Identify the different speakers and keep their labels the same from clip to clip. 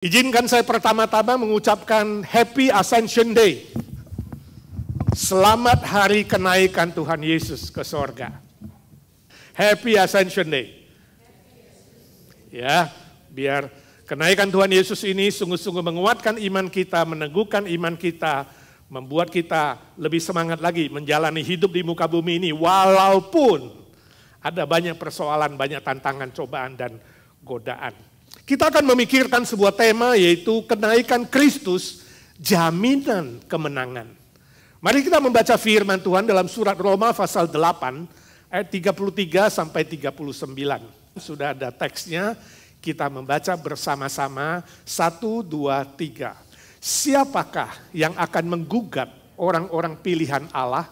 Speaker 1: Izinkan saya pertama-tama mengucapkan Happy Ascension Day. Selamat hari kenaikan Tuhan Yesus ke sorga. Happy Ascension Day. Ya, biar kenaikan Tuhan Yesus ini sungguh-sungguh menguatkan iman kita, meneguhkan iman kita, membuat kita lebih semangat lagi menjalani hidup di muka bumi ini. Walaupun ada banyak persoalan, banyak tantangan, cobaan, dan godaan. Kita akan memikirkan sebuah tema yaitu kenaikan Kristus, jaminan kemenangan. Mari kita membaca firman Tuhan dalam surat Roma pasal 8 ayat 33 sampai 39. Sudah ada teksnya, kita membaca bersama-sama 1, 2, 3. Siapakah yang akan menggugat orang-orang pilihan Allah?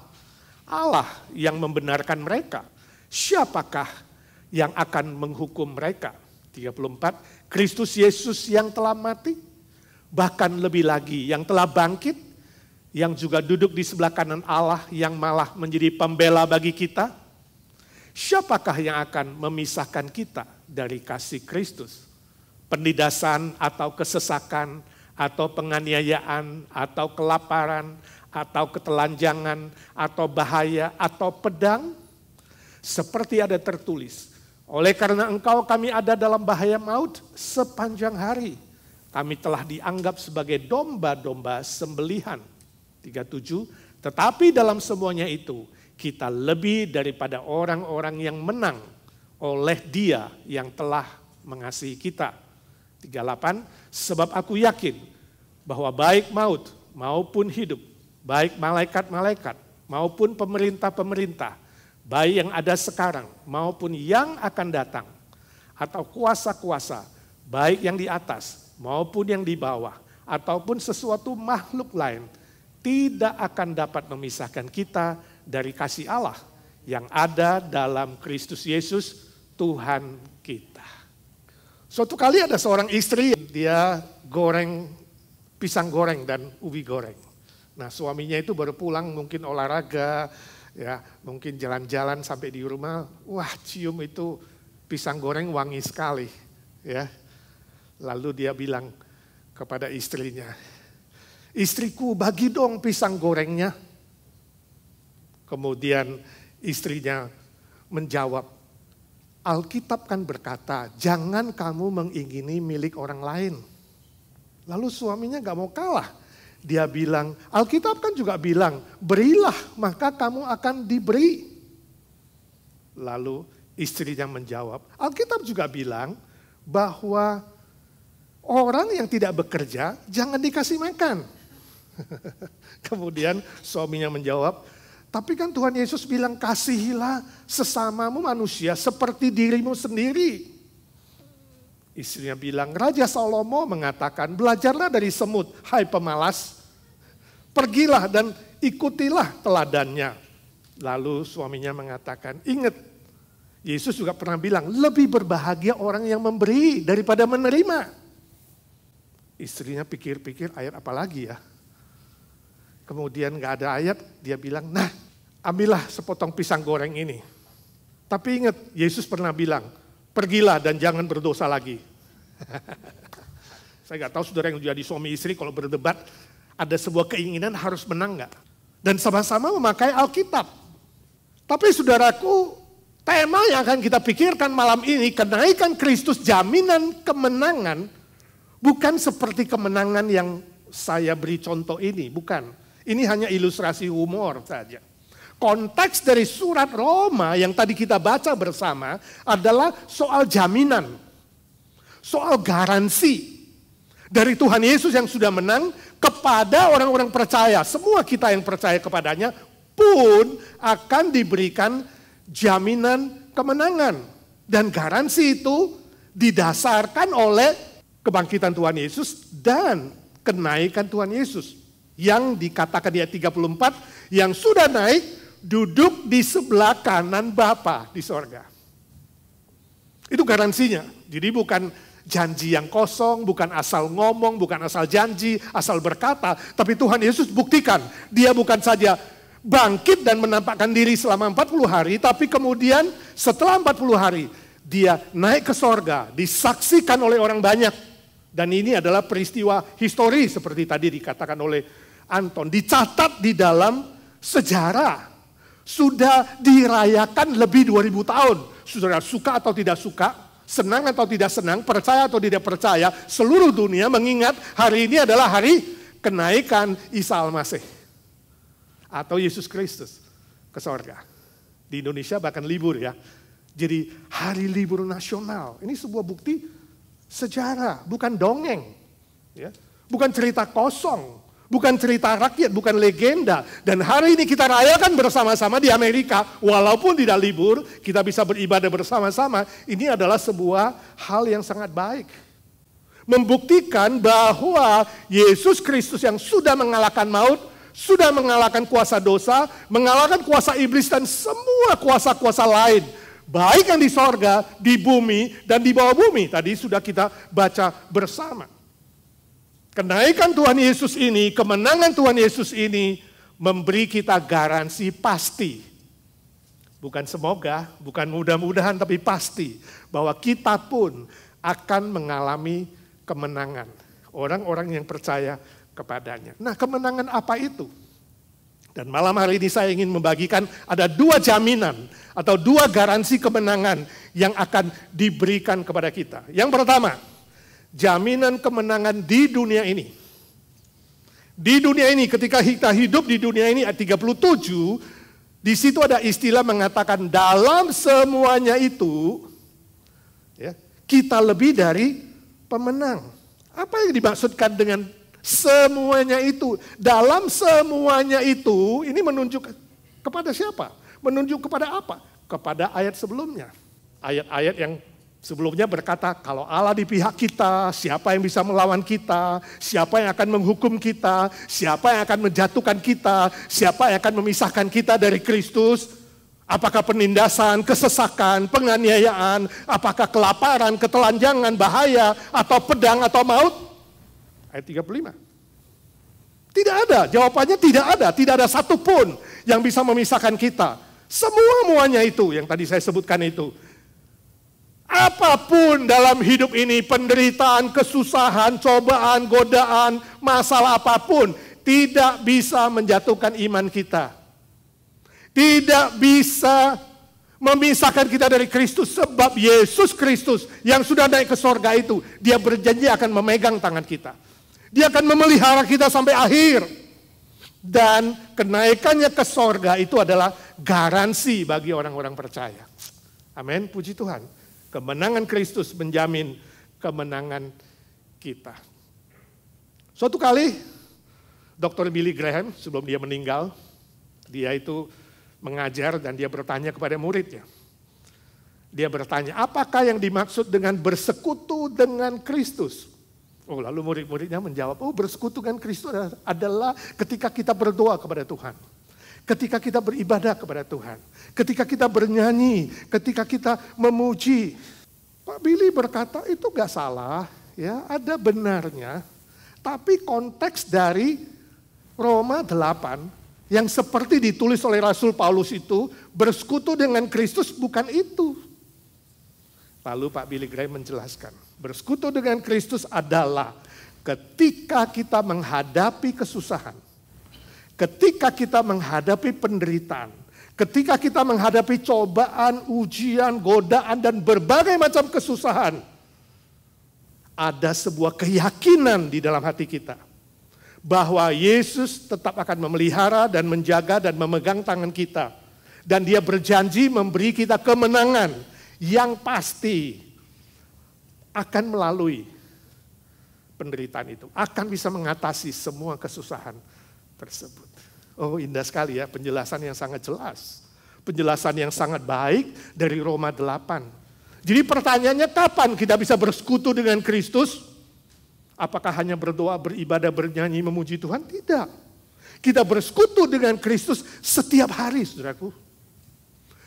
Speaker 1: Allah yang membenarkan mereka. Siapakah yang akan menghukum mereka? 34. Kristus Yesus yang telah mati, bahkan lebih lagi yang telah bangkit, yang juga duduk di sebelah kanan Allah, yang malah menjadi pembela bagi kita. Siapakah yang akan memisahkan kita dari kasih Kristus? Penindasan atau kesesakan, atau penganiayaan, atau kelaparan, atau ketelanjangan, atau bahaya, atau pedang? Seperti ada tertulis, oleh karena engkau kami ada dalam bahaya maut sepanjang hari. Kami telah dianggap sebagai domba-domba sembelihan. 37, tetapi dalam semuanya itu kita lebih daripada orang-orang yang menang oleh Dia yang telah mengasihi kita. 38, sebab aku yakin bahwa baik maut maupun hidup, baik malaikat-malaikat maupun pemerintah-pemerintah, baik yang ada sekarang maupun yang akan datang, atau kuasa-kuasa, baik yang di atas maupun yang di bawah, ataupun sesuatu makhluk lain, tidak akan dapat memisahkan kita dari kasih Allah yang ada dalam Kristus Yesus Tuhan kita. Suatu kali ada seorang istri, dia goreng pisang goreng dan ubi goreng. Nah, suaminya itu baru pulang mungkin olahraga, ya, mungkin jalan-jalan sampai di rumah, wah cium itu pisang goreng wangi sekali. Ya. Lalu dia bilang kepada istrinya, istriku bagi dong pisang gorengnya. Kemudian istrinya menjawab, Alkitab kan berkata, jangan kamu mengingini milik orang lain. Lalu suaminya gak mau kalah. Dia bilang, Alkitab kan juga bilang, berilah maka kamu akan diberi. Lalu istrinya menjawab, Alkitab juga bilang bahwa orang yang tidak bekerja jangan dikasih makan. Kemudian suaminya menjawab, tapi kan Tuhan Yesus bilang kasihilah sesamamu manusia seperti dirimu sendiri. Istrinya bilang, Raja Salomo mengatakan, belajarlah dari semut, hai pemalas. Pergilah dan ikutilah teladannya. Lalu suaminya mengatakan, ingat, Yesus juga pernah bilang, lebih berbahagia orang yang memberi daripada menerima. Istrinya pikir-pikir ayat apa lagi ya. Kemudian gak ada ayat, dia bilang, nah ambillah sepotong pisang goreng ini. Tapi ingat, Yesus pernah bilang, pergilah dan jangan berdosa lagi. Saya gak tahu saudara yang jadi suami istri kalau berdebat, ada sebuah keinginan harus menang gak? Dan sama-sama memakai Alkitab. Tapi saudaraku, tema yang akan kita pikirkan malam ini, kenaikan Kristus jaminan kemenangan, bukan seperti kemenangan yang saya beri contoh ini, bukan. Ini hanya ilustrasi humor saja. Konteks dari surat Roma yang tadi kita baca bersama adalah soal jaminan, soal garansi dari Tuhan Yesus yang sudah menang kepada orang-orang percaya. Semua kita yang percaya kepadanya pun akan diberikan jaminan kemenangan. Dan garansi itu didasarkan oleh kebangkitan Tuhan Yesus dan kenaikan Tuhan Yesus. Yang dikatakan di ayat 34, yang sudah naik duduk di sebelah kanan Bapa di sorga. Itu garansinya. Jadi bukan janji yang kosong, bukan asal ngomong, bukan asal janji, asal berkata. Tapi Tuhan Yesus buktikan, dia bukan saja bangkit dan menampakkan diri selama 40 hari, tapi kemudian setelah 40 hari, dia naik ke sorga, disaksikan oleh orang banyak. Dan ini adalah peristiwa histori seperti tadi dikatakan oleh Anton. Dicatat di dalam sejarah. Sudah dirayakan lebih 2000 tahun. Saudara suka atau tidak suka, senang atau tidak senang, percaya atau tidak percaya, seluruh dunia mengingat hari ini adalah hari kenaikan Isa Al-Masih. Atau Yesus Kristus ke sorga. Di Indonesia bahkan libur ya. Jadi hari libur nasional. Ini sebuah bukti sejarah, bukan dongeng. Ya. Bukan cerita kosong. Bukan cerita rakyat, bukan legenda. Dan hari ini kita rayakan bersama-sama di Amerika. Walaupun tidak libur, kita bisa beribadah bersama-sama. Ini adalah sebuah hal yang sangat baik. Membuktikan bahwa Yesus Kristus yang sudah mengalahkan maut, sudah mengalahkan kuasa dosa, mengalahkan kuasa iblis dan semua kuasa-kuasa lain. Baik yang di sorga, di bumi, dan di bawah bumi. Tadi sudah kita baca bersama. Kenaikan Tuhan Yesus ini, kemenangan Tuhan Yesus ini memberi kita garansi pasti. Bukan semoga, bukan mudah-mudahan, tapi pasti. Bahwa kita pun akan mengalami kemenangan. Orang-orang yang percaya kepadanya. Nah, kemenangan apa itu? Dan malam hari ini saya ingin membagikan ada 2 jaminan atau 2 garansi kemenangan yang akan diberikan kepada kita. Yang pertama, jaminan kemenangan di dunia ini. Di dunia ini, ketika kita hidup di dunia ini, ayat 37, di situ ada istilah mengatakan dalam semuanya itu, ya, kita lebih dari pemenang. Apa yang dimaksudkan dengan semuanya itu? Dalam semuanya itu, ini menunjuk kepada siapa? Menunjuk kepada apa? Kepada ayat sebelumnya. Ayat-ayat yang sebelumnya berkata, kalau Allah di pihak kita, siapa yang bisa melawan kita, siapa yang akan menghukum kita, siapa yang akan menjatuhkan kita, siapa yang akan memisahkan kita dari Kristus, apakah penindasan, kesesakan, penganiayaan, apakah kelaparan, ketelanjangan, bahaya, atau pedang, atau maut? Ayat 35. Tidak ada, jawabannya tidak ada satupun yang bisa memisahkan kita. Semua-muanya itu yang tadi saya sebutkan itu. Apapun dalam hidup ini, penderitaan, kesusahan, cobaan, godaan, masalah apapun, tidak bisa menjatuhkan iman kita. Tidak bisa memisahkan kita dari Kristus, sebab Yesus Kristus yang sudah naik ke sorga itu, dia berjanji akan memegang tangan kita. Dia akan memelihara kita sampai akhir. Dan kenaikannya ke sorga itu adalah garansi bagi orang-orang percaya. Amin, puji Tuhan. Kemenangan Kristus menjamin kemenangan kita. Suatu kali, Dr. Billy Graham sebelum dia meninggal, dia itu mengajar dan dia bertanya kepada muridnya. Dia bertanya, apakah yang dimaksud dengan bersekutu dengan Kristus? Oh, lalu murid-muridnya menjawab, oh bersekutu dengan Kristus adalah ketika kita berdoa kepada Tuhan. Ketika kita beribadah kepada Tuhan. Ketika kita bernyanyi, ketika kita memuji. Pak Billy berkata itu gak salah, ya ada benarnya. Tapi konteks dari Roma 8 yang seperti ditulis oleh Rasul Paulus itu, bersekutu dengan Kristus bukan itu. Lalu Pak Billy Graham menjelaskan, bersekutu dengan Kristus adalah ketika kita menghadapi kesusahan, ketika kita menghadapi penderitaan, ketika kita menghadapi cobaan, ujian, godaan, dan berbagai macam kesusahan, ada sebuah keyakinan di dalam hati kita bahwa Yesus tetap akan memelihara dan menjaga dan memegang tangan kita. Dan dia berjanji memberi kita kemenangan yang pasti akan melalui penderitaan itu. Akan bisa mengatasi semua kesusahan tersebut. Oh, indah sekali ya, penjelasan yang sangat jelas. Penjelasan yang sangat baik dari Roma 8. Jadi pertanyaannya, kapan kita bisa bersekutu dengan Kristus? Apakah hanya berdoa, beribadah, bernyanyi, memuji Tuhan? Tidak. Kita bersekutu dengan Kristus setiap hari, saudaraku.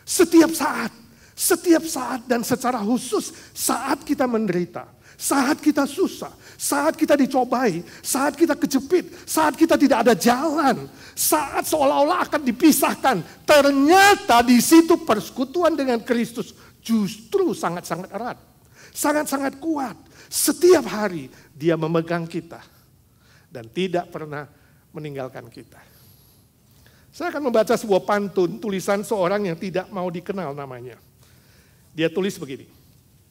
Speaker 1: Setiap saat dan secara khusus saat kita menderita, saat kita susah, saat kita dicobai, saat kita kejepit, saat kita tidak ada jalan, saat seolah-olah akan dipisahkan. Ternyata di situ persekutuan dengan Kristus justru sangat-sangat erat, sangat-sangat kuat, Setiap hari dia memegang kita dan tidak pernah meninggalkan kita. Saya akan membaca sebuah pantun tulisan seorang yang tidak mau dikenal namanya. Dia tulis begini,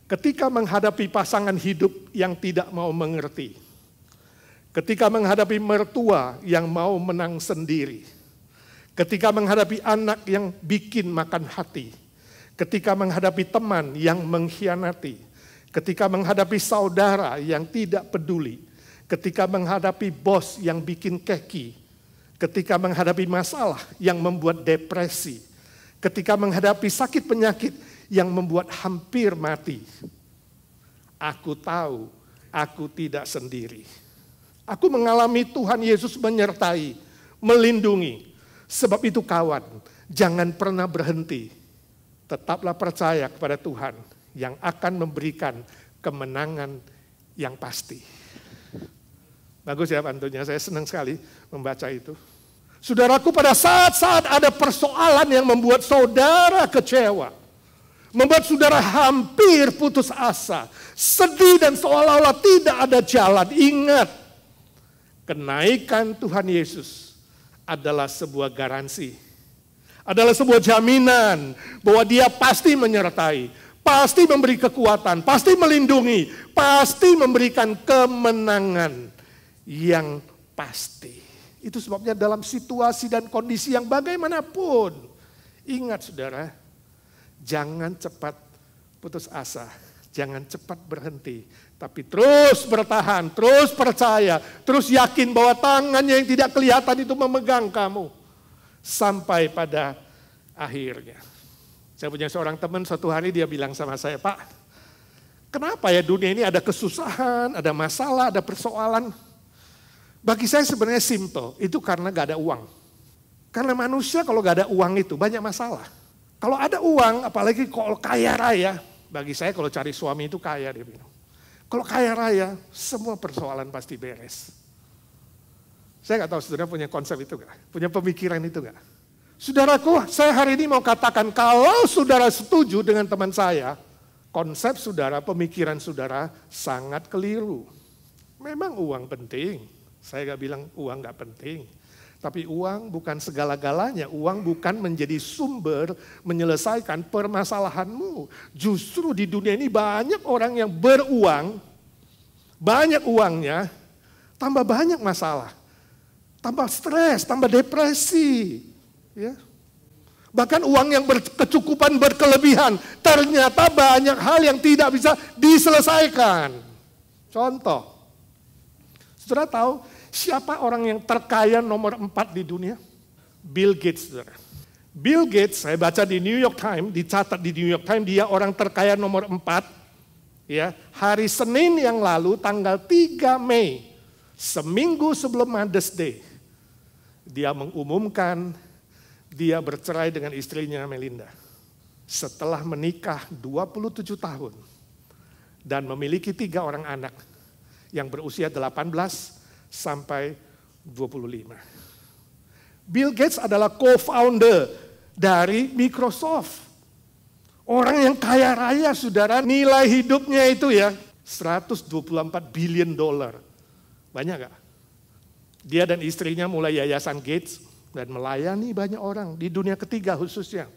Speaker 1: ketika menghadapi pasangan hidup yang tidak mau mengerti, ketika menghadapi mertua yang mau menang sendiri, ketika menghadapi anak yang bikin makan hati, ketika menghadapi teman yang mengkhianati, ketika menghadapi saudara yang tidak peduli, ketika menghadapi bos yang bikin keki, ketika menghadapi masalah yang membuat depresi, ketika menghadapi sakit penyakit yang membuat hampir mati, aku tahu aku tidak sendiri. Aku mengalami Tuhan Yesus menyertai, melindungi. Sebab itu kawan, jangan pernah berhenti. Tetaplah percaya kepada Tuhan yang akan memberikan kemenangan yang pasti. Bagus ya pantunnya, saya senang sekali membaca itu. Saudaraku, pada saat-saat ada persoalan yang membuat saudara kecewa, membuat saudara hampir putus asa, sedih dan seolah-olah tidak ada jalan, ingat, kenaikan Tuhan Yesus adalah sebuah garansi, adalah sebuah jaminan bahwa Dia pasti menyertai, pasti memberi kekuatan, pasti melindungi, pasti memberikan kemenangan yang pasti. Itu sebabnya dalam situasi dan kondisi yang bagaimanapun, ingat saudara, jangan cepat putus asa, jangan cepat berhenti, tapi terus bertahan, terus percaya, terus yakin bahwa tangannya yang tidak kelihatan itu memegang kamu sampai pada akhirnya. Saya punya seorang teman, suatu hari dia bilang sama saya, Pak, kenapa ya dunia ini ada kesusahan, ada masalah, ada persoalan? Bagi saya sebenarnya simple, itu karena gak ada uang. Karena manusia kalau gak ada uang itu banyak masalah. Kalau ada uang, apalagi kalau kaya raya, bagi saya kalau cari suami itu kaya, dia bilang. Kalau kaya raya, semua persoalan pasti beres. Saya gak tahu saudara punya konsep itu gak? Punya pemikiran itu gak? Saudaraku, saya hari ini mau katakan kalau saudara setuju dengan teman saya, konsep saudara, pemikiran saudara sangat keliru. Memang uang penting, saya gak bilang uang gak penting. Tapi uang bukan segala-galanya, uang bukan menjadi sumber menyelesaikan permasalahanmu. Justru di dunia ini banyak orang yang beruang, banyak uangnya, tambah banyak masalah. Tambah stres, tambah depresi. Ya. Bahkan uang yang berkecukupan, berkelebihan, ternyata banyak hal yang tidak bisa diselesaikan. Contoh, saudara tahu, siapa orang yang terkaya nomor 4 di dunia? Bill Gates. Bill Gates, saya baca di New York Times, dicatat di New York Times, dia orang terkaya nomor 4. Ya, hari Senin yang lalu, tanggal 3 Mei, seminggu sebelum Mother's Day, dia mengumumkan dia bercerai dengan istrinya Melinda. Setelah menikah 27 tahun dan memiliki 3 orang anak yang berusia 18 sampai 25. Bill Gates adalah co-founder dari Microsoft. Orang yang kaya raya, saudara, nilai hidupnya itu ya $124 billion. Banyak gak? Dia dan istrinya mulai yayasan Gates dan melayani banyak orang di dunia ketiga khususnya.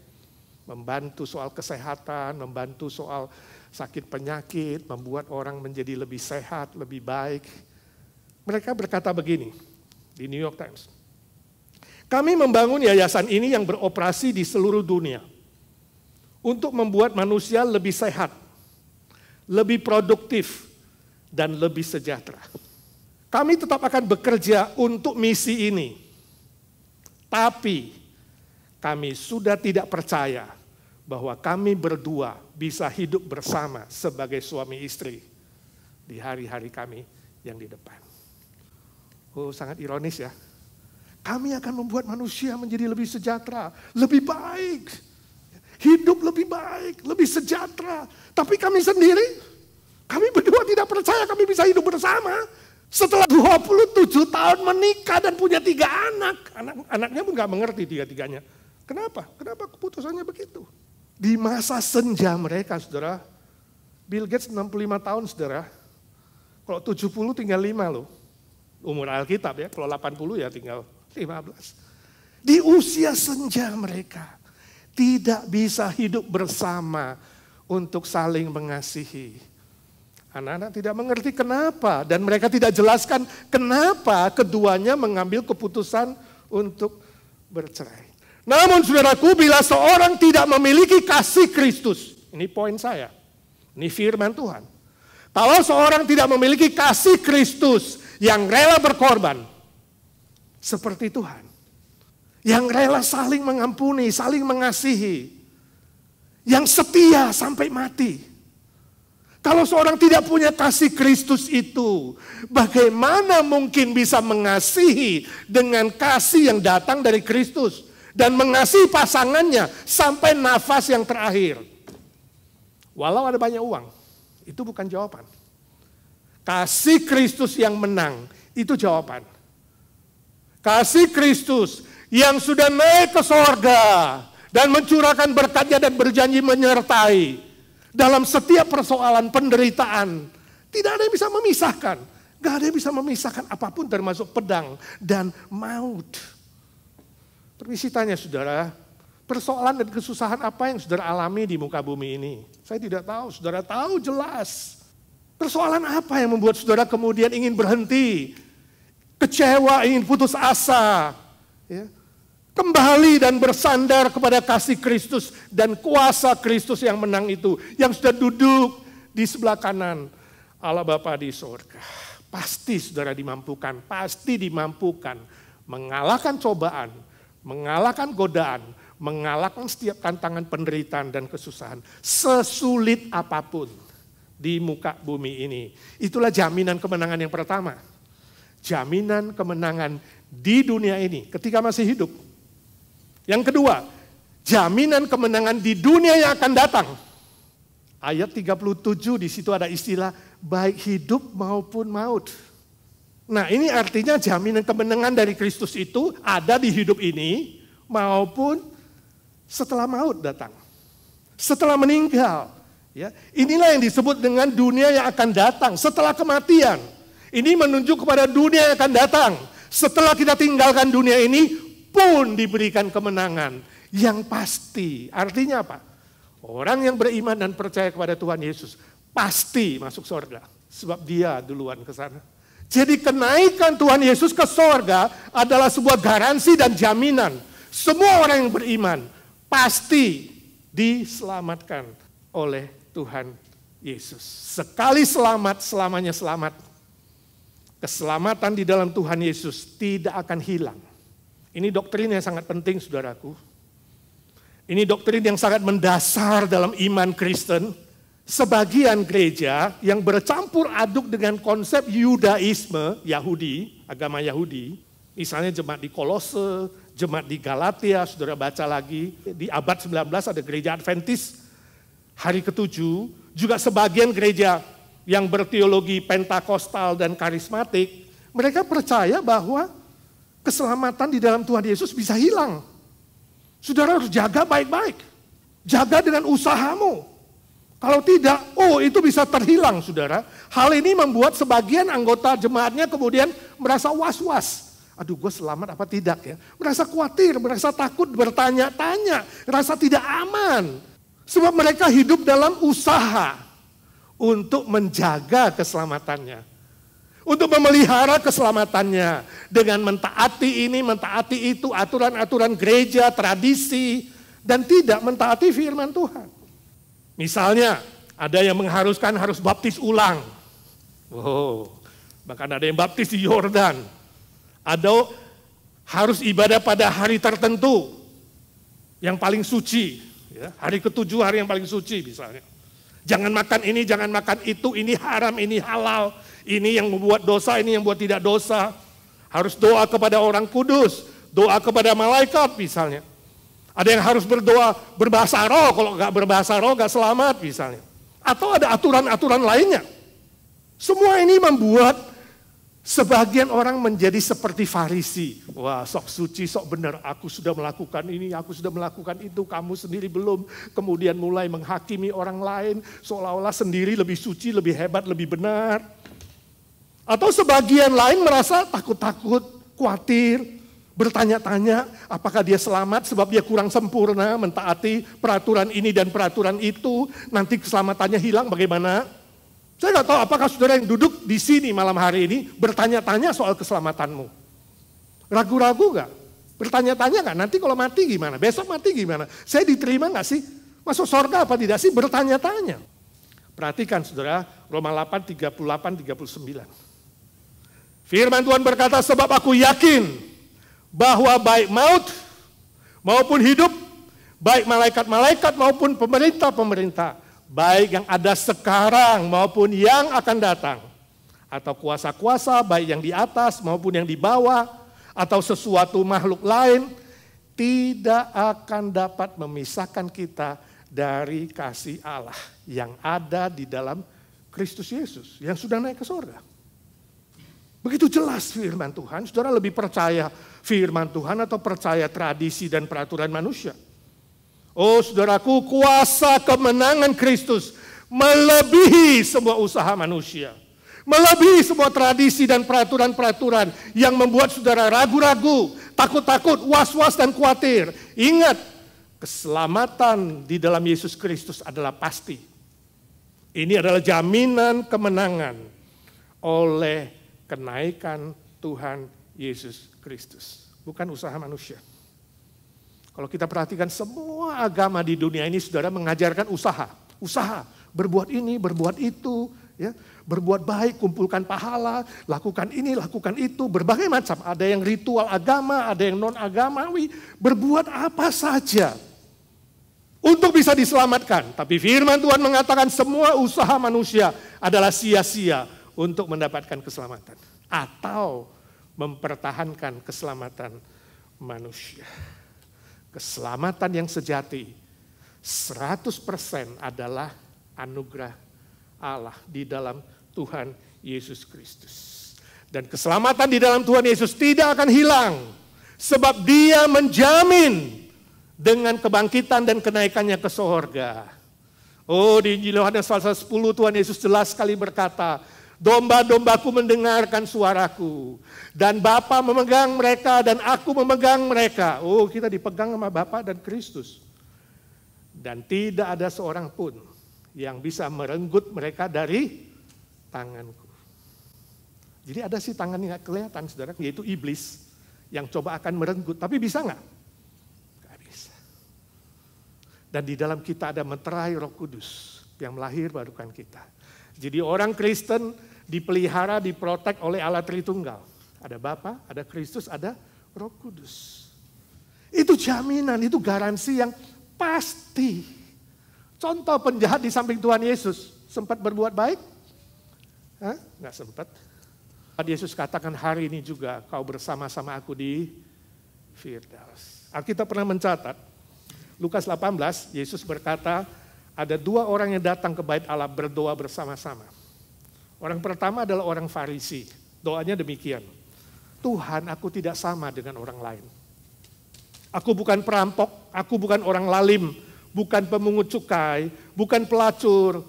Speaker 1: Membantu soal kesehatan, membantu soal sakit penyakit, membuat orang menjadi lebih sehat, lebih baik. Mereka berkata begini di New York Times. Kami membangun yayasan ini yang beroperasi di seluruh dunia untuk membuat manusia lebih sehat, lebih produktif, dan lebih sejahtera. Kami tetap akan bekerja untuk misi ini. Tapi kami sudah tidak percaya bahwa kami berdua bisa hidup bersama sebagai suami istri di hari-hari kami yang di depan. Oh, sangat ironis ya. Kami akan membuat manusia menjadi lebih sejahtera, lebih baik. Hidup lebih baik, lebih sejahtera. Tapi kami sendiri, kami berdua tidak percaya kami bisa hidup bersama. Setelah 27 tahun menikah dan punya 3 anak. Anaknya pun gak mengerti 3-3-nya. Kenapa? Kenapa keputusannya begitu? Di masa senja mereka, saudara. Bill Gates 65 tahun, saudara. Kalau 70 tinggal 5 loh. Umur Alkitab ya, kalau 80 ya tinggal 15. Di usia senja mereka tidak bisa hidup bersama untuk saling mengasihi. Anak-anak tidak mengerti kenapa dan mereka tidak jelaskan kenapa keduanya mengambil keputusan untuk bercerai. Namun saudaraku, bila seorang tidak memiliki kasih Kristus, ini poin saya, ini firman Tuhan. Kalau seorang tidak memiliki kasih Kristus yang rela berkorban seperti Tuhan, yang rela saling mengampuni, saling mengasihi, yang setia sampai mati. Kalau seorang tidak punya kasih Kristus itu, bagaimana mungkin bisa mengasihi dengan kasih yang datang dari Kristus dan mengasihi pasangannya sampai nafas yang terakhir? Walau ada banyak uang, itu bukan jawaban. Kasih Kristus yang menang, itu jawaban. Kasih Kristus yang sudah naik ke sorga dan mencurahkan berkat-Nya dan berjanji menyertai dalam setiap persoalan penderitaan. Tidak ada yang bisa memisahkan. Gak ada yang bisa memisahkan apapun termasuk pedang dan maut. Permisi tanya saudara, persoalan dan kesusahan apa yang saudara alami di muka bumi ini? Saya tidak tahu, saudara tahu jelas. Persoalan apa yang membuat saudara kemudian ingin berhenti, kecewa, ingin putus asa, ya? Kembali dan bersandar kepada kasih Kristus dan kuasa Kristus yang menang itu, yang sudah duduk di sebelah kanan Allah Bapa di surga. Pasti saudara dimampukan, pasti dimampukan mengalahkan cobaan, mengalahkan godaan, mengalahkan setiap tantangan penderitaan dan kesusahan, sesulit apapun di muka bumi ini. Itulah jaminan kemenangan yang pertama. Jaminan kemenangan di dunia ini ketika masih hidup. Yang kedua, jaminan kemenangan di dunia yang akan datang. Ayat 37 di situ ada istilah baik hidup maupun maut. Nah, ini artinya jaminan kemenangan dari Kristus itu ada di hidup ini maupun setelah maut datang. Setelah meninggal. Ya, inilah yang disebut dengan dunia yang akan datang setelah kematian. Ini menunjuk kepada dunia yang akan datang. Setelah kita tinggalkan dunia ini pun diberikan kemenangan yang pasti. Artinya apa? Orang yang beriman dan percaya kepada Tuhan Yesus pasti masuk surga. Sebab dia duluan ke sana. Jadi kenaikan Tuhan Yesus ke surga adalah sebuah garansi dan jaminan. Semua orang yang beriman pasti diselamatkan oleh Tuhan Yesus. Sekali selamat, selamanya selamat. Keselamatan di dalam Tuhan Yesus tidak akan hilang. Ini doktrin yang sangat penting saudaraku. Ini doktrin yang sangat mendasar dalam iman Kristen. Sebagian gereja yang bercampur aduk dengan konsep Yudaisme, Yahudi, agama Yahudi. Misalnya jemaat di Kolose, jemaat di Galatia, saudara baca lagi. Di abad 19 ada gereja Adventis, hari ke-7. Juga sebagian gereja yang berteologi Pentakostal dan karismatik. Mereka percaya bahwa keselamatan di dalam Tuhan Yesus bisa hilang. Saudara harus jaga baik-baik. Jaga dengan usahamu. Kalau tidak, itu bisa terhilang saudara. Hal ini membuat sebagian anggota jemaatnya kemudian merasa was-was. Aduh, gue selamat apa tidak ya? Merasa khawatir, merasa takut, bertanya-tanya, merasa tidak aman. Sebab mereka hidup dalam usaha untuk menjaga keselamatannya. Untuk memelihara keselamatannya. Dengan mentaati ini, mentaati itu, aturan-aturan gereja, tradisi. Dan tidak mentaati firman Tuhan. Misalnya, ada yang mengharuskan harus baptis ulang. Bahkan ada yang baptis di Yordan. Ada harus ibadah pada hari tertentu. Yang paling suci. Ya, hari ke-7 hari yang paling suci misalnya. Jangan makan ini, jangan makan itu, ini haram, ini halal. Ini yang membuat dosa, ini yang buat tidak dosa. Harus doa kepada orang kudus. Doa kepada malaikat misalnya. Ada yang harus berdoa berbahasa roh, kalau nggak berbahasa roh nggak selamat misalnya. Atau ada aturan-aturan lainnya. Semua ini membuat sebagian orang menjadi seperti Farisi. Wah, sok suci, sok benar, aku sudah melakukan ini, aku sudah melakukan itu, kamu sendiri belum. Kemudian mulai menghakimi orang lain, seolah-olah sendiri lebih suci, lebih hebat, lebih benar. Atau sebagian lain merasa takut-takut, khawatir, bertanya-tanya apakah dia selamat sebab dia kurang sempurna mentaati peraturan ini dan peraturan itu, nanti keselamatannya hilang bagaimana? Saya nggak tahu apakah saudara yang duduk di sini malam hari ini bertanya-tanya soal keselamatanmu. Ragu-ragu nggak? Bertanya-tanya nggak? Nanti kalau mati gimana? Besok mati gimana? Saya diterima nggak sih? Masuk surga apa tidak sih? Bertanya-tanya. Perhatikan saudara, Roma 8, 38, 39. Firman Tuhan berkata, sebab aku yakin bahwa baik maut maupun hidup, baik malaikat-malaikat maupun pemerintah-pemerintah, baik yang ada sekarang maupun yang akan datang, atau kuasa-kuasa baik yang di atas maupun yang di bawah, atau sesuatu makhluk lain, tidak akan dapat memisahkan kita dari kasih Allah yang ada di dalam Kristus Yesus yang sudah naik ke surga. Begitu jelas firman Tuhan, saudara lebih percaya firman Tuhan atau percaya tradisi dan peraturan manusia? Oh saudaraku, kuasa kemenangan Kristus melebihi semua usaha manusia. Melebihi semua tradisi dan peraturan-peraturan yang membuat saudara ragu-ragu, takut-takut, was-was dan khawatir. Ingat, keselamatan di dalam Yesus Kristus adalah pasti. Ini adalah jaminan kemenangan oleh kenaikan Tuhan Yesus Kristus, bukan usaha manusia. Kalau kita perhatikan semua agama di dunia ini, saudara, mengajarkan usaha, berbuat ini, berbuat itu, ya, berbuat baik, kumpulkan pahala, lakukan ini, lakukan itu, berbagai macam. Ada yang ritual agama, ada yang non-agamawi, berbuat apa saja untuk bisa diselamatkan. Tapi firman Tuhan mengatakan semua usaha manusia adalah sia-sia untuk mendapatkan keselamatan atau mempertahankan keselamatan manusia. Keselamatan yang sejati 100% adalah anugerah Allah di dalam Tuhan Yesus Kristus. Dan keselamatan di dalam Tuhan Yesus tidak akan hilang sebab Dia menjamin dengan kebangkitan dan kenaikannya ke surga. Oh, di Injil Yohanes pasal 10 Tuhan Yesus jelas sekali berkata, domba-dombaku mendengarkan suaraku, dan Bapa memegang mereka dan aku memegang mereka. Oh, kita dipegang sama Bapa dan Kristus. Dan tidak ada seorang pun yang bisa merenggut mereka dari tanganku. Jadi ada sih tangan yang gak kelihatan, saudara, yaitu iblis yang coba akan merenggut. Tapi bisa nggak? Nggak bisa. Dan di dalam kita ada meterai Roh Kudus yang melahir barukan kita. Jadi orang Kristen dipelihara, diprotek oleh Allah Tritunggal. Ada Bapa, ada Kristus, ada Roh Kudus. Itu jaminan, itu garansi yang pasti. Contoh penjahat di samping Tuhan Yesus, sempat berbuat baik? Hah? Nggak sempat. Yesus katakan hari ini juga kau bersama-sama aku di Firdaus. Alkitab pernah mencatat, Lukas 18, Yesus berkata, ada dua orang yang datang ke bait Allah berdoa bersama-sama. Orang pertama adalah orang Farisi. Doanya demikian. Tuhan, aku tidak sama dengan orang lain. Aku bukan perampok, aku bukan orang lalim, bukan pemungut cukai, bukan pelacur.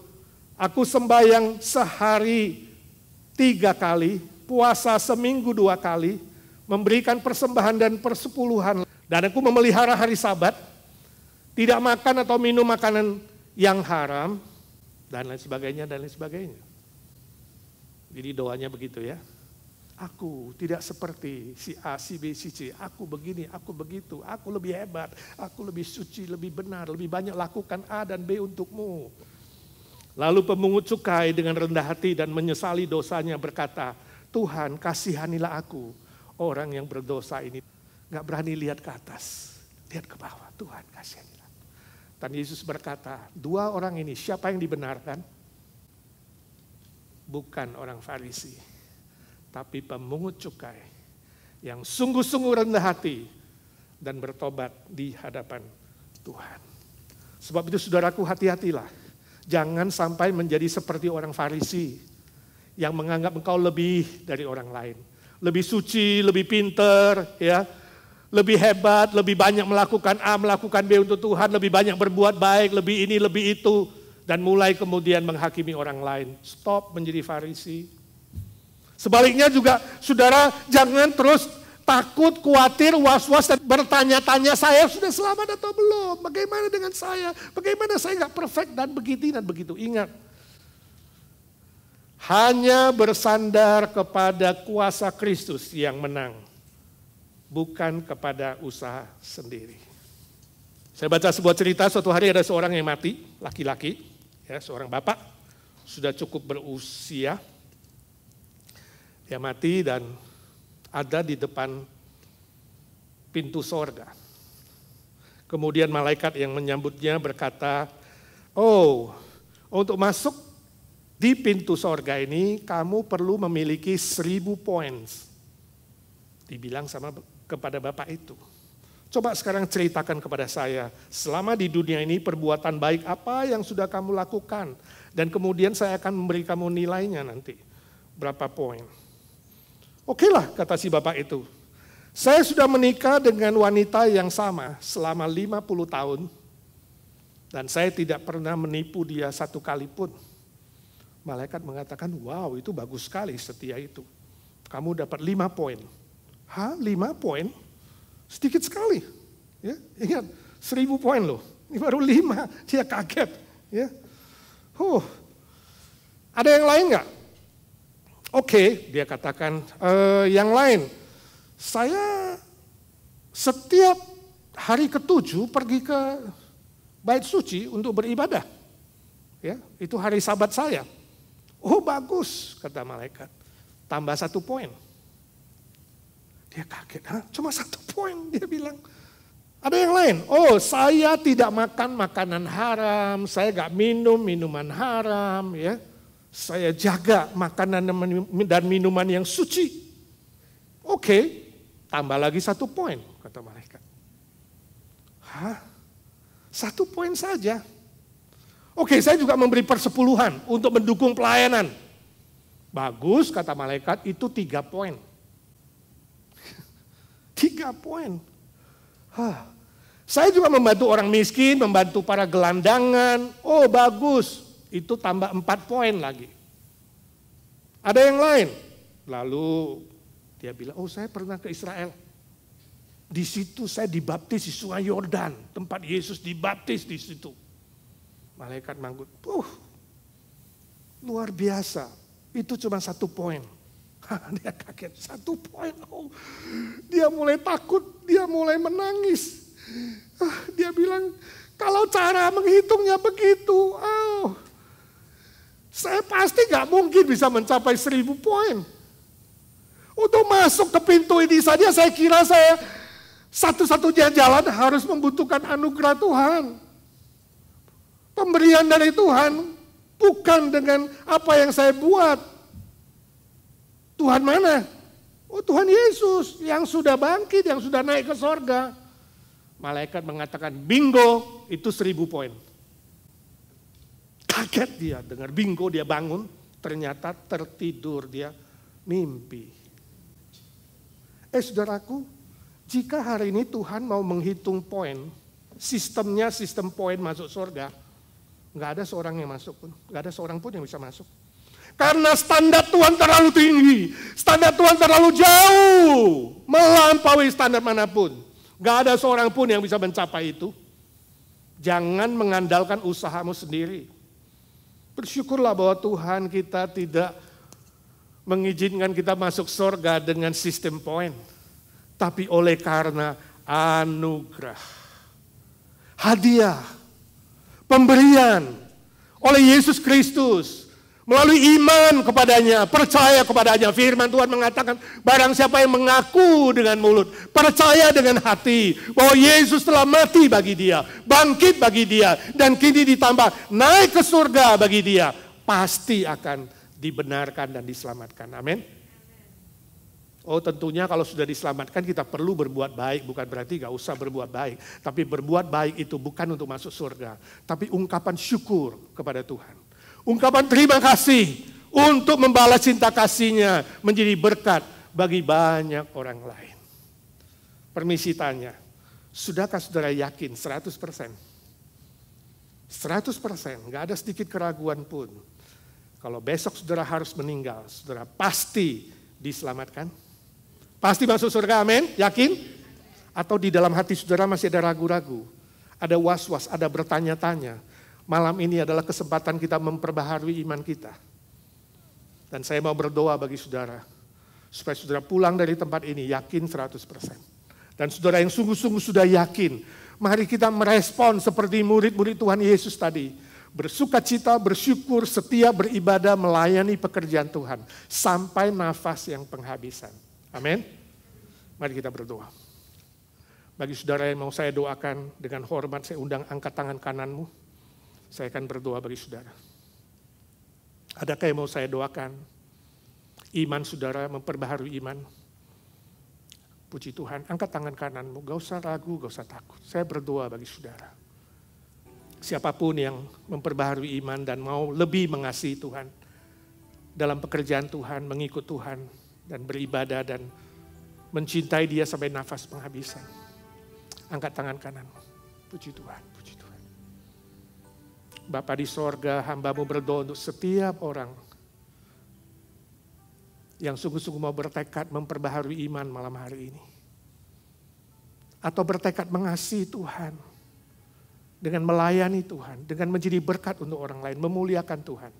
Speaker 1: Aku sembahyang sehari 3 kali, puasa seminggu 2 kali, memberikan persembahan dan persepuluhan. Dan aku memelihara hari Sabat, tidak makan atau minum makanan yang haram, dan lain sebagainya, dan lain sebagainya. Jadi doanya begitu ya. Aku tidak seperti si A, si B, si C. Aku begini, aku begitu. Aku lebih hebat, aku lebih suci, lebih benar, lebih banyak lakukan A dan B untukmu. Lalu pemungut cukai dengan rendah hati dan menyesali dosanya berkata, Tuhan kasihanilah aku, orang yang berdosa ini. Gak berani lihat ke atas, lihat ke bawah. Tuhan kasihanilah. Dan Yesus berkata, 2 orang ini siapa yang dibenarkan? Bukan orang Farisi, tapi pemungut cukai yang sungguh-sungguh rendah hati dan bertobat di hadapan Tuhan. Sebab itu saudaraku, hati-hatilah. Jangan sampai menjadi seperti orang Farisi yang menganggap engkau lebih dari orang lain. Lebih suci, lebih pinter, ya, lebih hebat, lebih banyak melakukan A, melakukan B untuk Tuhan, lebih banyak berbuat baik, lebih ini, lebih itu. Dan mulai kemudian menghakimi orang lain. Stop menjadi Farisi. Sebaliknya juga saudara jangan terus takut, khawatir, was-was dan bertanya-tanya, saya sudah selamat atau belum? Bagaimana dengan saya? Bagaimana saya nggak perfect dan begitu. Ingat, hanya bersandar kepada kuasa Kristus yang menang, bukan kepada usaha sendiri. Saya baca sebuah cerita, suatu hari ada seorang yang mati, laki-laki, ya, seorang bapak, sudah cukup berusia. Dia mati dan ada di depan pintu sorga. Kemudian malaikat yang menyambutnya berkata, oh, untuk masuk di pintu sorga ini kamu perlu memiliki 1000 points. Dibilang kepada bapak itu. Coba sekarang ceritakan kepada saya, selama di dunia ini perbuatan baik apa yang sudah kamu lakukan. Dan kemudian saya akan memberi kamu nilainya nanti. Berapa poin. Oke lah, kata si bapak itu. Saya sudah menikah dengan wanita yang sama selama 50 tahun. Dan saya tidak pernah menipu dia satu kali pun. Malaikat mengatakan, wow itu bagus sekali setia itu. Kamu dapat 5 poin. Hah, 5 poin? Sedikit sekali. Ya, ingat, 1000 poin loh. Ini baru 5, dia kaget. Ya. Ada yang lain nggak? Oke, dia katakan, yang lain. Saya setiap hari ke-7 pergi ke Bait Suci untuk beribadah. Ya, itu hari Sabat saya. Oh bagus, kata malaikat. Tambah 1 poin. Dia kaget, hah? Cuma 1 poin, dia bilang. Ada yang lain, oh saya tidak makan makanan haram, saya gak minum minuman haram, ya. Saya jaga makanan dan minuman yang suci. Oke, tambah lagi 1 poin, kata malaikat. Hah? 1 poin saja. Oke, saya juga memberi persepuluhan untuk mendukung pelayanan. Bagus, kata malaikat, itu 3 poin. 3 poin. Saya juga membantu orang miskin, membantu para gelandangan. Oh bagus, itu tambah 4 poin lagi. Ada yang lain? Lalu dia bilang, oh saya pernah ke Israel. Di situ saya dibaptis di Sungai Yordan, tempat Yesus dibaptis di situ. Malaikat manggut, luar biasa. Itu cuma 1 poin. Dia kaget, 1 poin. Oh, dia mulai takut, dia mulai menangis. Dia bilang, kalau cara menghitungnya begitu, saya pasti gak mungkin bisa mencapai 1000 poin. Untuk masuk ke pintu ini saja saya kira saya satu-satunya jalan harus membutuhkan anugerah Tuhan. Pemberian dari Tuhan bukan dengan apa yang saya buat. Tuhan mana? Oh Tuhan Yesus yang sudah bangkit, yang sudah naik ke sorga. Malaikat mengatakan bingo, itu 1000 poin. Kaget dia dengar bingo, dia bangun, ternyata tertidur, dia mimpi. Saudaraku, jika hari ini Tuhan mau menghitung poin, sistemnya sistem poin masuk sorga, nggak ada seorang yang masuk pun, nggak ada seorang pun yang bisa masuk. Karena standar Tuhan terlalu tinggi, standar Tuhan terlalu jauh, melampaui standar manapun. Nggak ada seorang pun yang bisa mencapai itu. Jangan mengandalkan usahamu sendiri. Bersyukurlah bahwa Tuhan kita tidak mengizinkan kita masuk sorga dengan sistem poin. Tapi oleh karena anugerah, hadiah, pemberian oleh Yesus Kristus, melalui iman kepadanya, percaya kepadanya. Firman Tuhan mengatakan, barang siapa yang mengaku dengan mulut, percaya dengan hati, bahwa Yesus telah mati bagi dia, bangkit bagi dia, dan kini ditambah naik ke surga bagi dia, pasti akan dibenarkan dan diselamatkan. Amin. Oh tentunya kalau sudah diselamatkan kita perlu berbuat baik, bukan berarti gak usah berbuat baik. Tapi berbuat baik itu bukan untuk masuk surga, tapi ungkapan syukur kepada Tuhan. Ungkapan terima kasih untuk membalas cinta kasih-Nya menjadi berkat bagi banyak orang lain. Permisi tanya, sudahkah saudara yakin 100%? 100%, gak ada sedikit keraguan pun. Kalau besok saudara harus meninggal, saudara pasti diselamatkan? Pasti masuk surga, amin? Yakin? Atau di dalam hati saudara masih ada ragu-ragu, ada was-was, ada bertanya-tanya. Malam ini adalah kesempatan kita memperbaharui iman kita. Dan saya mau berdoa bagi saudara, supaya saudara pulang dari tempat ini yakin 100%. Dan saudara yang sungguh-sungguh sudah yakin, mari kita merespon seperti murid-murid Tuhan Yesus tadi. Bersukacita, bersyukur, setia, beribadah, melayani pekerjaan Tuhan. Sampai nafas yang penghabisan. Amin. Mari kita berdoa. Bagi saudara yang mau saya doakan, dengan hormat saya undang angkat tangan kananmu. Saya akan berdoa bagi saudara. Adakah yang mau saya doakan? Iman saudara, memperbaharui iman. Puji Tuhan, angkat tangan kananmu. Gak usah ragu, gak usah takut. Saya berdoa bagi saudara. Siapapun yang memperbaharui iman dan mau lebih mengasihi Tuhan. Dalam pekerjaan Tuhan, mengikut Tuhan. Dan beribadah dan mencintai Dia sampai nafas penghabisan. Angkat tangan kananmu. Puji Tuhan, puji Tuhan. Bapa di sorga, hamba-Mu berdoa untuk setiap orang yang sungguh-sungguh mau bertekad memperbaharui iman malam hari ini. Atau bertekad mengasihi Tuhan. Dengan melayani Tuhan. Dengan menjadi berkat untuk orang lain. Memuliakan Tuhan.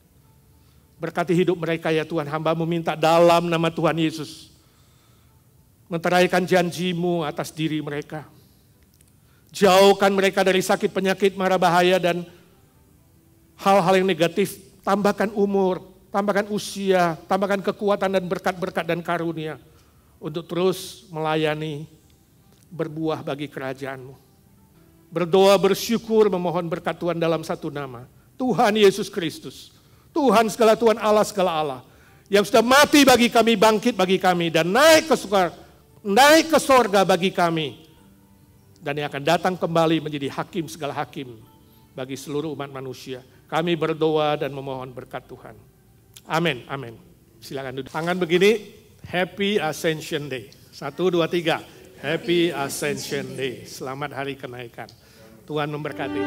Speaker 1: Berkati hidup mereka ya Tuhan. Hamba-Mu minta dalam nama Tuhan Yesus. Menteraikan janji-Mu atas diri mereka. Jauhkan mereka dari sakit, penyakit, mara bahaya, dan hal-hal yang negatif. Tambahkan umur, tambahkan usia, tambahkan kekuatan dan berkat-berkat dan karunia. Untuk terus melayani, berbuah bagi kerajaan-Mu. Berdoa, bersyukur, memohon berkat Tuhan dalam satu nama. Tuhan Yesus Kristus. Tuhan segala Tuhan, Allah segala Allah. Yang sudah mati bagi kami, bangkit bagi kami, dan naik ke sorga bagi kami. Dan yang akan datang kembali menjadi hakim segala hakim bagi seluruh umat manusia. Kami berdoa dan memohon berkat Tuhan. Amin, amin. Silakan duduk. Tangan begini, Happy Ascension Day. 1, 2, 3. Happy Ascension Day. Selamat hari kenaikan. Tuhan memberkati.